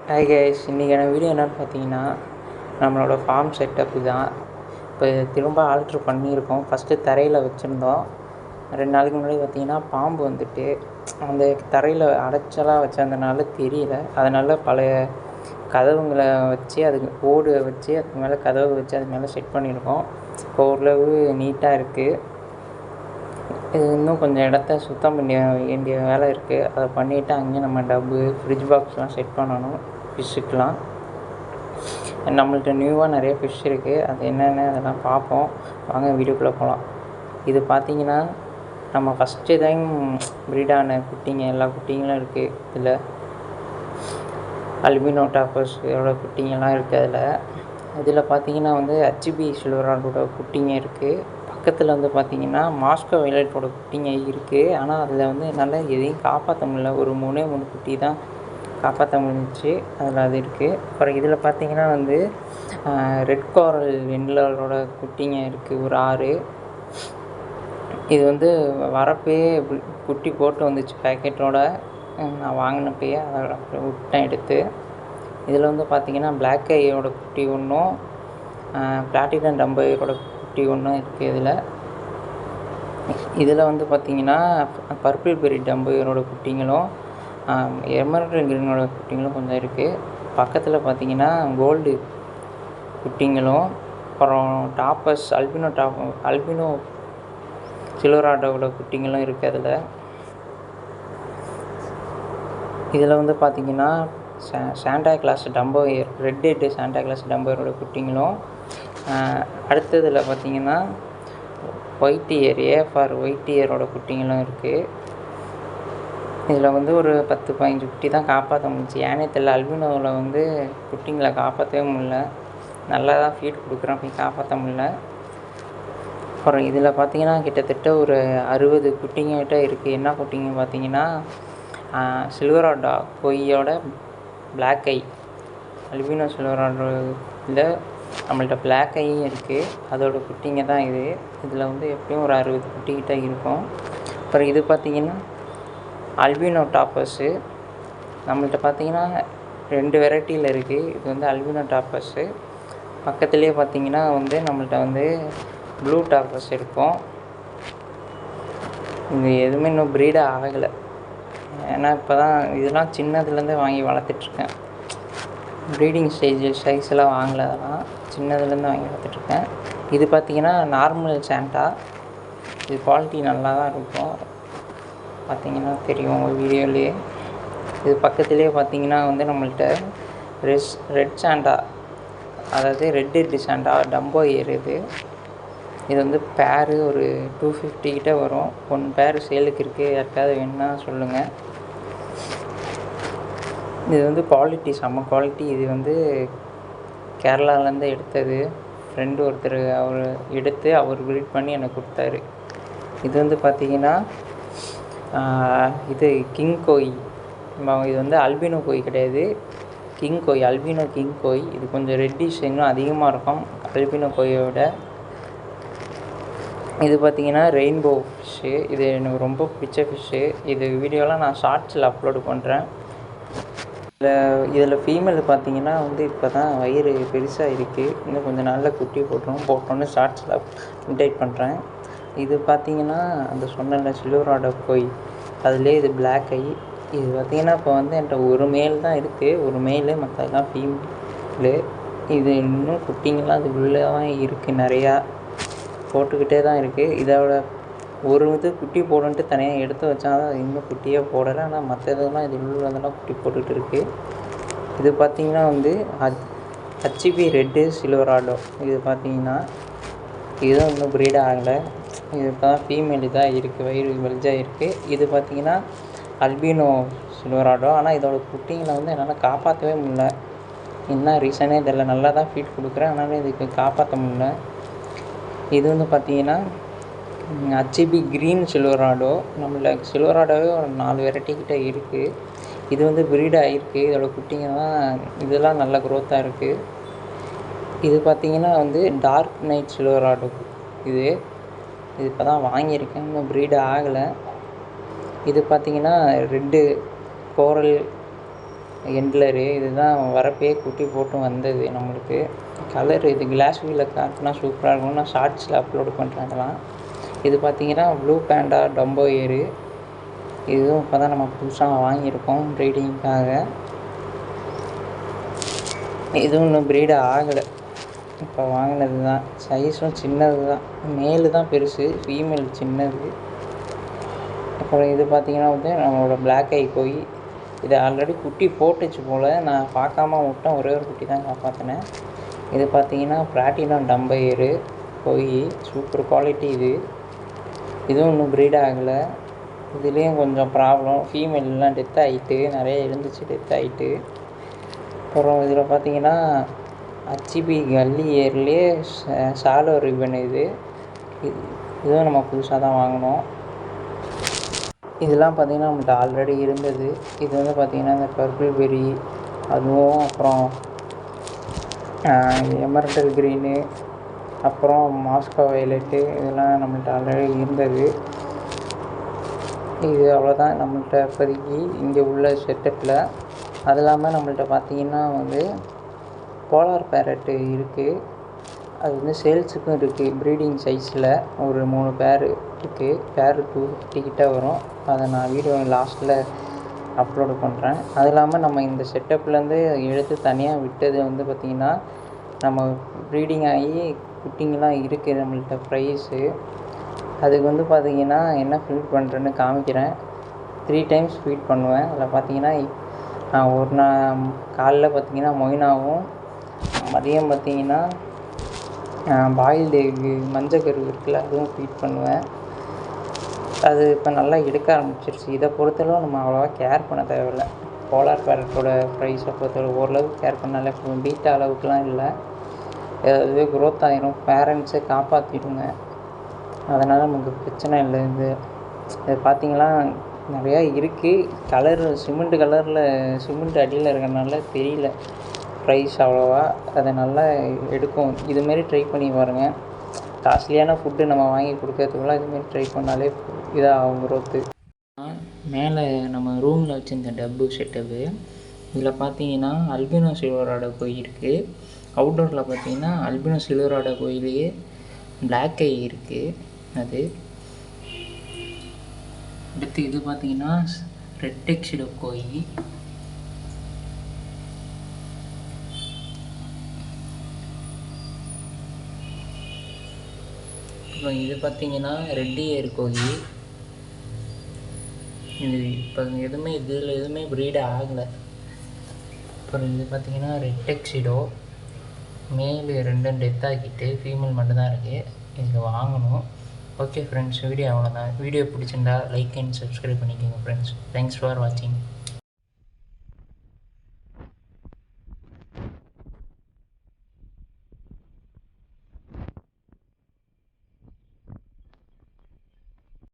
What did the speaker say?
Hi guys, இன்றைக்கான video என்னென்னு பார்த்தீங்கன்னா, நம்மளோட ஃபார்ம் செட்டப்பு தான். இப்போ திரும்ப ஆல்ட்ரு பண்ணியிருக்கோம். ஃபஸ்ட்டு தரையில் வச்சுருந்தோம். 2 நாளைக்கு முன்னாடி பார்த்தீங்கன்னா பாம்பு வந்துட்டு அந்த தரையில் அடைச்சலாக வச்சிருந்தனால தெரியல. அதனால் பழைய கதவுங்களை வச்சு அதுக்கு ஓடு வச்சு அதுக்கு மேலே கதவு வச்சு அது மேலே செட் பண்ணியிருக்கோம். இப்போ ஓரளவு நீட்டாக இருக்குது. இது இன்னும் கொஞ்சம் இடத்த சுத்தம் பண்ண வேண்டிய வேலை இருக்குது. அதை பண்ணிவிட்டு அங்கேயும் நம்ம டப்பு ஃப்ரிட்ஜ் பாக்ஸ்லாம் செட் பண்ணணும். ஃபிஷ்ஷுக்கெலாம் நம்மள்ட்ட நியூவாக நிறைய ஃபிஷ் இருக்குது. அது என்னென்னு அதெல்லாம் பார்ப்போம். வாங்க வீடியோக்குள்ளே போகலாம். இது பார்த்திங்கன்னா நம்ம ஃபஸ்ட்டு டைம் ப்ரீடான குட்டிங்க, எல்லா குட்டிங்களும் இருக்குது. இதில் அல்பினோ டாப்பர்ஸோட குட்டிங்கெல்லாம் இருக்குது. இதில் பார்த்திங்கன்னா வந்து ஹச்பி சில்வராடோட குட்டிங்க இருக்குது. பக்கத்தில் வந்து பார்த்திங்கன்னா மாஸ்கோ வைலட்டோட குட்டிங்க இருக்குது. ஆனால் அதில் வந்து என்னால் எதையும் காப்பாற்ற முடியல. ஒரு 3 குட்டி தான் காப்பாற்ற முடிஞ்சிச்சு. அதில் அது இருக்குது. அப்புறம் இதில் பார்த்திங்கன்னா வந்து ரெட் கோரல் வெண்லரோட குட்டிங்க இருக்குது, ஒரு 6. இது வந்து வரப்பே குட்டி போட்டு வந்துச்சு பேக்கெட்டோட. நான் வாங்கினப்பயே அதை அப்புறம் விட்டேன் எடுத்து. இதில் வந்து பார்த்திங்கன்னா பிளாக் ஐயோட குட்டி ஒன்றும் பிளாட்டினம் டம்பையோட குட்டி ஒன்றும் இருக்குது. இதில் வந்து பார்த்திங்கன்னா பர்பிள் பெரி டம்பையரோட குட்டிங்களும் எமர்ல்டு கிரீனோட குட்டிங்களும் கொஞ்சம் இருக்குது. பக்கத்தில் பார்த்திங்கன்னா கோல்டு குட்டிங்களும் அப்புறம் டாப்பர்ஸ் அல்பினோ சில்வராடோட குட்டிங்களும் இருக்குது. இதில் வந்து பார்த்திங்கன்னா Santa Claus டம்போயர், red head Santa Claus டம்போயரோட குட்டிங்களும், அடுத்ததில் பார்த்திங்கன்னா ஒயிட் இயர் ஏஃபார் ஒயிட் இயரோட குட்டிங்களும் இருக்குது. இதில் வந்து ஒரு 10-15 குட்டி தான் காப்பாற்ற முடிஞ்சிச்சு. ஏன்னே தெரியல, அல்பினோவில் வந்து குட்டிங்களை காப்பாற்றவே முடியல. நல்லா தான் ஃபீட் கொடுக்குறோம், போய் காப்பாற்ற முடியல. அப்புறம் இதில் பார்த்திங்கன்னா கிட்டத்தட்ட ஒரு 60 குட்டிங்கிட்ட இருக்குது. என்ன குட்டிங்க பார்த்திங்கன்னா சில்வராடோ கொய்யோட பிளாக் ஐ, அல்பினோ சில்வராடோவில் நம்மள்ட்ட பிளாக் ஐயும் இருக்குது. அதோட குட்டிங்க தான் இது. இதில் வந்து எப்படியும் ஒரு 60 குட்டிக்கிட்ட இருக்கும். அப்புறம் இது பார்த்திங்கன்னா அல்பினோ டாப்பர்ஸு. நம்மள்ட்ட பார்த்திங்கன்னா 2 வெரைட்டியில் இருக்குது. இது வந்து அல்பினோ டாப்பர்ஸு. பக்கத்துலேயே பார்த்திங்கன்னா வந்து நம்மள்ட்ட வந்து ப்ளூ டாப்பர்ஸ் இருக்கும். இது எதுவுமே இன்னும் ப்ரீடாக ஆகலை. ஏன்னா இப்போ தான் இதெல்லாம் சின்னதுலேருந்தே வாங்கி வளர்த்துட்ருக்கேன். ப்ரீடிங் சைஸெல்லாம் வாங்கலை, அதெல்லாம் சின்னதுலேருந்து வாங்கி வளர்த்துட்ருக்கேன். இது பார்த்திங்கன்னா நார்மல் சாண்டா. இது குவாலிட்டி நல்லா தான் இருக்கும், பார்த்திங்கன்னா தெரியும் வீடியோலேயே. இது பக்கத்துலேயே பார்த்திங்கன்னா வந்து நம்மள்ட்ட ரெட் சாண்டா, அதாவது red head Santa Dumbo year. இது வந்து பேரு ஒரு 250 கிட்ட வரும். 1 பேர் சேலுக்கு இருக்குது. யாருக்காவது வேணுன்னா சொல்லுங்கள். இது வந்து குவாலிட்டி செம்ம குவாலிட்டி. இது வந்து கேரளாவிலேருந்து எடுத்தது. ஃப்ரெண்டு ஒருத்தர் அவர் எடுத்து அவர் ப்ரீட் பண்ணி எனக்கு கொடுத்தாரு. இது வந்து பார்த்திங்கன்னா இது கிங் கோய். இது வந்து அல்பினோ கோய் கிடையாது, கிங் கோய், அல்பினோ கிங் கோய். இது கொஞ்சம் ரெட்டிஷ் இன்னும் அதிகமாக இருக்கும் அல்பினோ கோயோட. இது பார்த்திங்கன்னா ரெயின்போ ஃபிஷ்ஷு. இது எனக்கு ரொம்ப பிடிச்ச ஃபிஷ்ஷு. இது வீடியோலாம் நான் ஷார்ட்ஸில் அப்லோடு பண்ணுறேன். இதில் ஃபீமேல் பார்த்திங்கன்னா வந்து இப்போ தான் வயிறு பெருசாக இருக்குது. இன்னும் கொஞ்சம் நாளில் குட்டி போட்டோன்னு ஷார்ட்ஸில் அப்டேட் பண்ணுறேன். இது பார்த்திங்கன்னா அந்த சொன்ன சில்வராடோ கோய், அதுலேயே இது பிளாக் ஐ. இது பார்த்திங்கன்னா இப்போ வந்து என்கிட்ட ஒரு மேல் தான் இருக்குது, ஒரு மேலு, மற்றதெல்லாம் ஃபீமேலு. இது இன்னும் குட்டிங்கெல்லாம் அது உள்ளே தான் இருக்குது, நிறையா போட்டுக்கிட்டே தான் இருக்குது. இதோட ஒரு இது குட்டி போடணுன்ட்டு தனியாக எடுத்து வச்சா தான் இன்னும் குட்டியே போடலை. ஆனால் மற்ற இதெல்லாம் இது உள்ளதெல்லாம் குட்டி போட்டுக்கிட்டு இருக்குது. இது பார்த்திங்கன்னா வந்து ஹச்பி ரெட்டு சில்வராடோ. இது பார்த்திங்கன்னா இதுதான் இன்னும் ப்ரீடாக ஆகலை. இது இப்போ தான் ஃபீமேல் இதாக இருக்குது, வயிறு வெல்ஜாக இருக்குது. இது பார்த்திங்கன்னா அல்பினோ சில்வராடோ. ஆனால் இதோட குட்டிங்களை வந்து என்னால் காப்பாற்றவே முடியல. என்ன ரீசனே தெரியல. நல்லா தான் ஃபீட் கொடுக்குறேன், ஆனாலும் இதுக்கு காப்பாற்ற முடியல. இது வந்து பார்த்திங்கன்னா ஹச்பி க்ரீன் சில்வராடோ. நம்மளுக்கு சில்வராடோவே ஒரு 4 வெரைட்டி கிட்ட இருக்குது. இது வந்து ப்ரீட் ஆகிருக்கு. இதோட குட்டிங்கெல்லாம் இதெல்லாம் நல்ல க்ரோத்தாக இருக்குது. இது பார்த்திங்கன்னா வந்து டார்க் நைட் சில்வராடோ. இது இப்போ தான் வாங்கியிருக்கேன், இன்னும் ப்ரீட் ஆகலை. இது பார்த்திங்கன்னா ரெட்டு கோரல் எண்ட்லரு. இதுதான் வரப்பே குட்டி போட்டு வந்தது நம்மளுக்கு. கலர் இது கிளாஸ் வீலில் காட்டினா சூப்பராக இருக்கும். நான் ஷார்ட்ஸில் அப்லோடு பண்ணுறேன் அதெல்லாம். இது பார்த்தீங்கன்னா ப்ளூ பேண்டா டம்போ ஏரு. இதுவும் இப்போ தான் நம்ம புதுசாக வாங்கியிருக்கோம் ப்ரீடிங்காக. இதுவும் இன்னும் ப்ரீட் ஆகலை, இப்போ வாங்கினது தான். சைஸும் சின்னது தான், மேலு தான் பெருசு, ஃபீமேல் சின்னது. அப்புறம் இது பார்த்திங்கன்னா வந்து நம்மளோட பிளாக் ஐ கோய். இது ஆல்ரெடி குட்டி போட்டுச்சு போல், நான் பார்க்காம விட்டேன், ஒரே ஒரு குட்டி தான் காப்பாற்றினேன். இது பார்த்திங்கன்னா பிளாட்டினம் டம்பையரு கோய், சூப்பர் குவாலிட்டி இது. இதுவும் இன்னும் ப்ரீட் ஆகலை. இதுலேயும் கொஞ்சம் ப்ராப்ளம், ஃபீமேல்லாம் டெத் ஆகிட்டு, நிறைய இருந்துச்சு, டெத் ஆகிட்டு. அப்புறம் இதில் பார்த்திங்கன்னா ஹச்பி கல்லி ஏர்லேயே ஷாலோ ரிப்பன். இதுவும் நம்ம புதுசாக தான் வாங்கினோம். இதெல்லாம் பார்த்திங்கன்னா நம்மள்ட்ட ஆல்ரெடி இருந்தது. இது வந்து பார்த்திங்கன்னா இந்த பர்பிள் பெரி, அதுவும் அப்புறம் எமர்டல் க்ரீனு, அப்புறம் மாஸ்கோ வயலட்டு, இதெல்லாம் நம்மள்ட்ட ஆல்ரெடி இருந்தது. இது அவ்வளோதான் நம்மள்ட்ட இப்போதைக்கு இங்கே உள்ள செட்டப்பில். அது இல்லாமல் நம்மள்ட்ட பார்த்திங்கன்னா வந்து போலார் பேரட்டு இருக்குது. அது வந்து சேல்ஸுக்கும் இருக்குது. ப்ரீடிங் சைஸில் ஒரு 3 பேர் இருக்குது. பேர் 250 கிட்ட வரும். அதை நான் வீடியோ லாஸ்ட்டில் அப்லோடு பண்ணுறேன். அது இல்லாமல் நம்ம இந்த செட்டப்லேருந்து எடுத்து தனியாக விட்டது வந்து பார்த்திங்கன்னா நம்ம ப்ரீடிங் ஆகி குட்டிங்கெலாம் இருக்குது நம்மள்ட்ட ப்ரைஸு. அதுக்கு வந்து பார்த்திங்கன்னா என்ன ஃபீட் பண்ணுறேன்னு காமிக்கிறேன். 3 டைம்ஸ் ஃபீட் பண்ணுவேன். அதில் பார்த்திங்கன்னா நான் காலைல பார்த்திங்கன்னா மொயினாவும், மதியம் பார்த்திங்கன்னா பாயில்டு எக்கு மஞ்சக்கரு இருக்குல்ல, அதுவும் ஃபீட் பண்ணுவேன். அது இப்போ நல்லா எடுக்க ஆரம்பிச்சிருச்சு. இதை பொறுத்தளவு நம்ம அவ்வளோவா கேர் பண்ண தேவையில்லை. போலார் பேரட்டோட ப்ரைஸை பொறுத்தளவு ஓரளவுக்கு கேர் பண்ணாலே பீட்டா அளவுக்குலாம் இல்லை. ஏதாவது க்ரோத் ஆகிரும், பேரண்ட்ஸை காப்பாற்றிடுங்க. அதனால் நமக்கு பிரச்சனை இல்லை. இது பார்த்திங்கன்னா நிறையா இருக்குது. கலர் சிமெண்ட் கலரில் சிமெண்ட் அடியில் இருக்கிறனால தெரியல ப்ரைஸ் அவ்வளோவா. அதை நல்லா எடுக்கும். இதுமாரி ட்ரை பண்ணி பாருங்கள். காஸ்ட்லியான ஃபுட்டு நம்ம வாங்கி கொடுக்கறதுக்குள்ள இதுமாரி ட்ரை பண்ணாலே இதாகும் க்ரோத்து. மேலே நம்ம ரூமில் வச்சுருந்த டப்பு செட்டப்பு, இதில் பார்த்தீங்கன்னா அல்பினோ சில்வரோட கோயில் இருக்குது. அவுட்டோரில் பார்த்தீங்கன்னா அல்பினோ சில்வரோட கோயிலையே பிளாக் ஐ இருக்குது. அது அடுத்து இது பார்த்திங்கன்னா ரெட் டெக்ஸிடோ கோய். அப்புறம் இது பார்த்திங்கன்னா ரெட் இயர் கோய். இது இப்போ இதில் எதுவுமே ப்ரீட் ஆகலை. அப்புறம் இது பார்த்திங்கன்னா ரெட் டெக்ஸிடோ. மேலு 2 டெத் ஆகிட்டு, ஃபீமேல் மட்டும்தான் இருக்குது. இது வாங்கணும். ஓகே ஃப்ரெண்ட்ஸ், வீடியோ அவ்வளோதான். வீடியோ பிடிச்சிருந்தா லைக் அண்ட் சப்ஸ்கிரைப் பண்ணிக்கோங்க ஃப்ரெண்ட்ஸ். தேங்க்ஸ் ஃபார் வாட்சிங்.